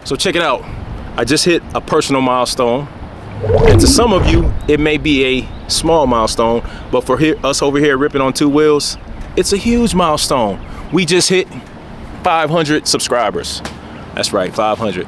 So check it out. I just hit a personal milestone. And to some of you, it may be a small milestone, but for us over here ripping on two wheels, it's a huge milestone. We just hit 500 subscribers. That's right, 500.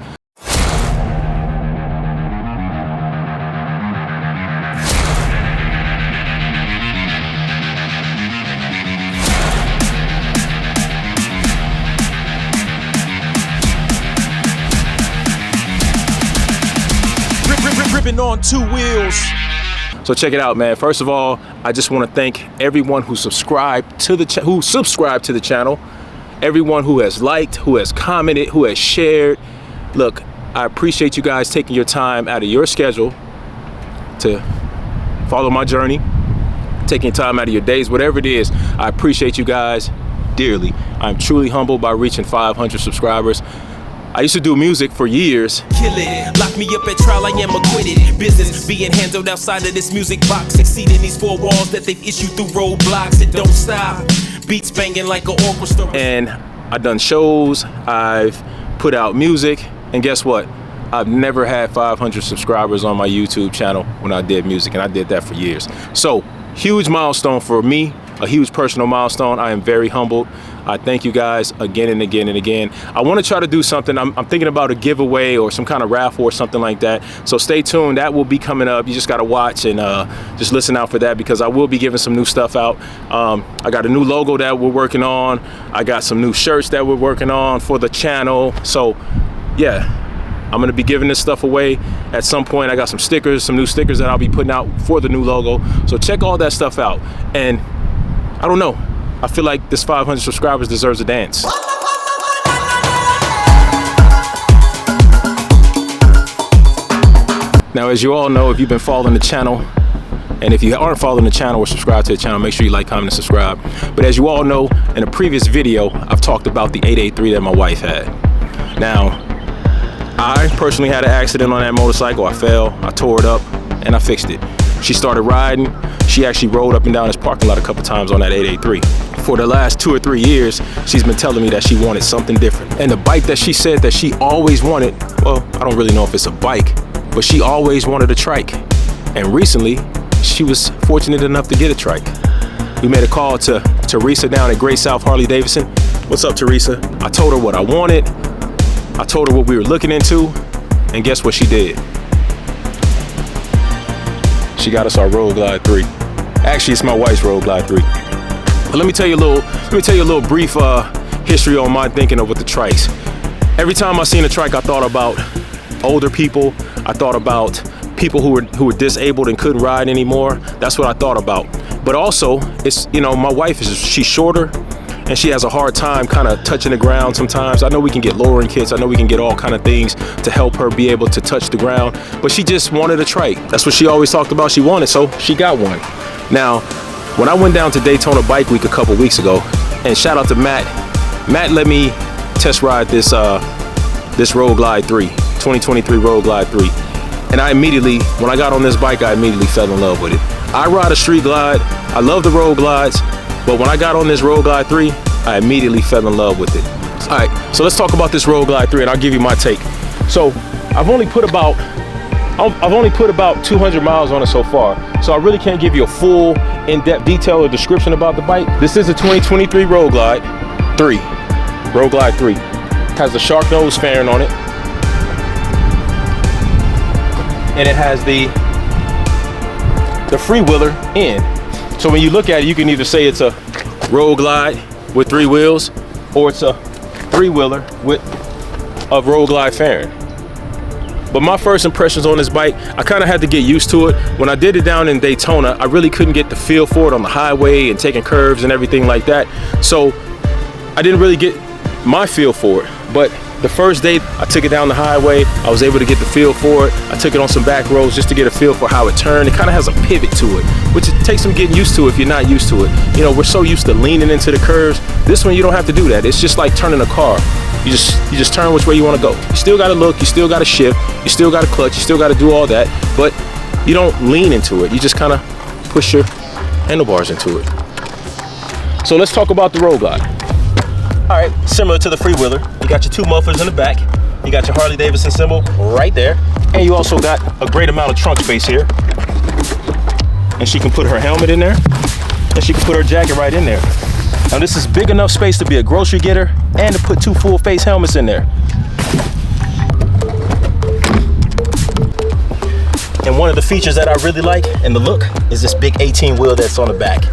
On two wheels. So check it out, man. First of all, I just want to thank everyone who subscribed to the channel, everyone who has liked, who has commented, who has shared. Look, I appreciate you guys taking your time out of your schedule to follow my journey, taking time out of your days, whatever it is. I appreciate you guys dearly. I'm truly humbled by reaching 500 subscribers. I used to do music for years. Kill it, lock me up at trial, I am acquitted. Business being handled outside of this music box. Exceeding these four walls that they've issued through roadblocks. It don't stop, beats banging like an orchestra. And I've done shows, I've put out music, and guess what? I've never had 500 subscribers on my YouTube channel when I did music, and I did that for years. So, huge milestone for me, a huge personal milestone. I am very humbled. I thank you guys again and again and again. I want to try to do something. I'm thinking about a giveaway or some kind of raffle or something like that. So stay tuned. That will be coming up. You just got to watch and just listen out for that, because I will be giving some new stuff out. I got a new logo that we're working on. I got some new shirts that we're working on for the channel. So yeah, I'm going to be giving this stuff away at some point. I got some stickers, some new stickers that I'll be putting out for the new logo. So check all that stuff out. And I don't know, I feel like this 500 subscribers deserves a dance. Now, as you all know, if you've been following the channel, and if you aren't following the channel or subscribe to the channel, make sure you like, comment, and subscribe. But as you all know, in a previous video, I've talked about the 883 that my wife had. Now, I personally had an accident on that motorcycle. I fell, I tore it up, and I fixed it. She started riding. She actually rode up and down this parking lot a couple times on that 883. For the last 2 or 3 years, she's been telling me that she wanted something different. And the bike that she said that she always wanted, well, I don't really know if it's a bike, but she always wanted a trike. And recently, she was fortunate enough to get a trike. We made a call to Teresa down at Great South Harley Davidson. What's up, Teresa? I told her what I wanted. I told her what we were looking into, and guess what she did? She got us our Road Glide 3. Actually, it's my wife's Road Glide 3. But let me tell you a little brief history on my thinking of with the trikes. Every time I seen a trike, I thought about older people. I thought about people who were disabled and couldn't ride anymore. That's what I thought about. But also, it's, you know, my wife she's shorter, and she has a hard time kind of touching the ground sometimes. I know we can get lowering kits. I know we can get all kind of things to help her be able to touch the ground, but she just wanted a trike. That's what she always talked about she wanted, so she got one. Now, when I went down to Daytona Bike Week a couple weeks ago, and shout out to Matt. Matt let me test ride this Road Glide 3, 2023 Road Glide 3. And I immediately, when I got on this bike, I immediately fell in love with it. I ride a street glide. I love the road glides. But when I got on this Road Glide 3, I immediately fell in love with it. All right, so let's talk about this Road Glide 3, and I'll give you my take. So I've only put about 200 miles on it so far. So I really can't give you a full in-depth detail or description about the bike. This is a 2023 Road Glide 3. Road Glide 3. Has the shark nose fairing on it. And it has the freewheeler in. So when you look at it, you can either say it's a Road Glide with 3 wheels, or it's a 3-wheeler with a Road Glide fairing. But my first impressions on this bike, I kind of had to get used to it. When I did it down in Daytona, I really couldn't get the feel for it on the highway and taking curves and everything like that. So I didn't really get my feel for it. But the first day I took it down the highway, I was able to get the feel for it. I took it on some back roads just to get a feel for how it turned. It kind of has a pivot to it, which it takes some getting used to if you're not used to it. You know, we're so used to leaning into the curves. This one, you don't have to do that. It's just like turning a car. You just turn which way you want to go. You still got to look, you still got to shift, you still got to clutch, you still got to do all that, but you don't lean into it. You just kind of push your handlebars into it. So let's talk about the Road Glide. All right, similar to the freewheeler, you got your 2 mufflers in the back. You got your Harley Davidson symbol right there. And you also got a great amount of trunk space here. And she can put her helmet in there. And she can put her jacket right in there. Now this is big enough space to be a grocery getter and to put 2 full face helmets in there. And one of the features that I really like in the look is this big 18 wheel that's on the back.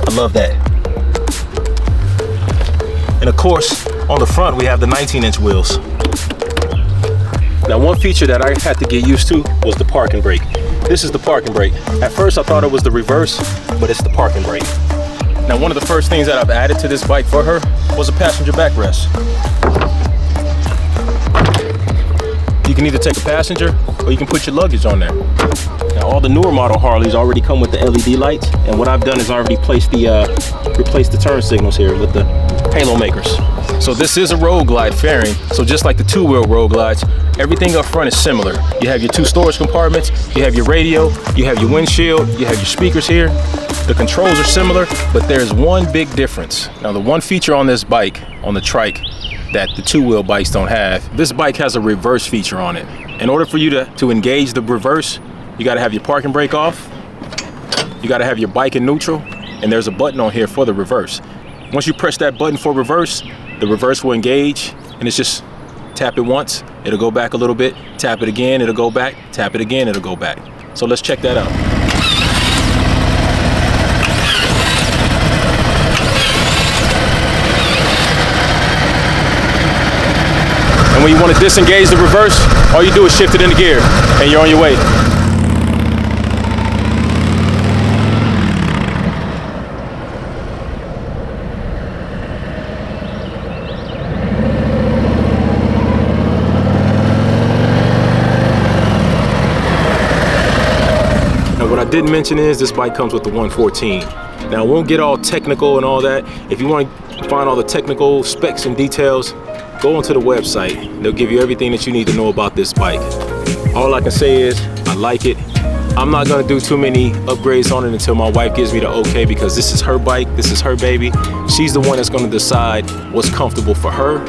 I love that. And of course, on the front, we have the 19-inch wheels. Now, one feature that I had to get used to was the parking brake. This is the parking brake. At first, I thought it was the reverse, but it's the parking brake. Now, one of the first things that I've added to this bike for her was a passenger backrest. You can either take a passenger or you can put your luggage on there. Now, all the newer model Harleys already come with the LED lights, and what I've done is already replaced the turn signals here with the halo makers. So this is a Road Glide fairing, so just like the 2-wheel Road Glides, everything up front is similar. You have your 2 storage compartments, you have your radio, you have your windshield, you have your speakers here. The controls are similar, but there's one big difference. Now, the one feature on this bike, on the trike, that the 2-wheel bikes don't have, this bike has a reverse feature on it. In order for you to engage the reverse, you gotta have your parking brake off, you gotta have your bike in neutral, and there's a button on here for the reverse. Once you press that button for reverse, the reverse will engage, and it's just tap it once, it'll go back a little bit, tap it again, it'll go back, tap it again, it'll go back. So let's check that out. And when you want to disengage the reverse, all you do is shift it into gear, and you're on your way. Now, what I didn't mention is this bike comes with the 114. Now, I won't get all technical and all that. If you want to find all the technical specs and details, go onto the website. They'll give you everything that you need to know about this bike. All I can say is I like it. I'm not gonna do too many upgrades on it until my wife gives me the okay, because this is her bike, this is her baby. She's the one that's gonna decide what's comfortable for her.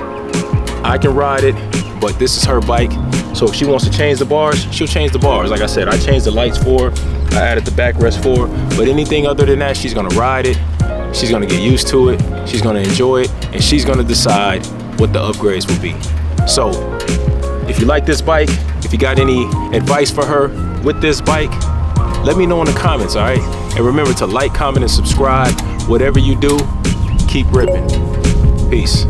I can ride it, but this is her bike. So if she wants to change the bars, she'll change the bars. Like I said, I changed the lights for her, I added the backrest for her, but anything other than that, she's gonna ride it, she's gonna get used to it, she's gonna enjoy it, and she's gonna decide what the upgrades will be. So if you like this bike, if you got any advice for her with this bike, let me know in the comments, all right? And remember to like, comment, and subscribe. Whatever you do, keep ripping. Peace.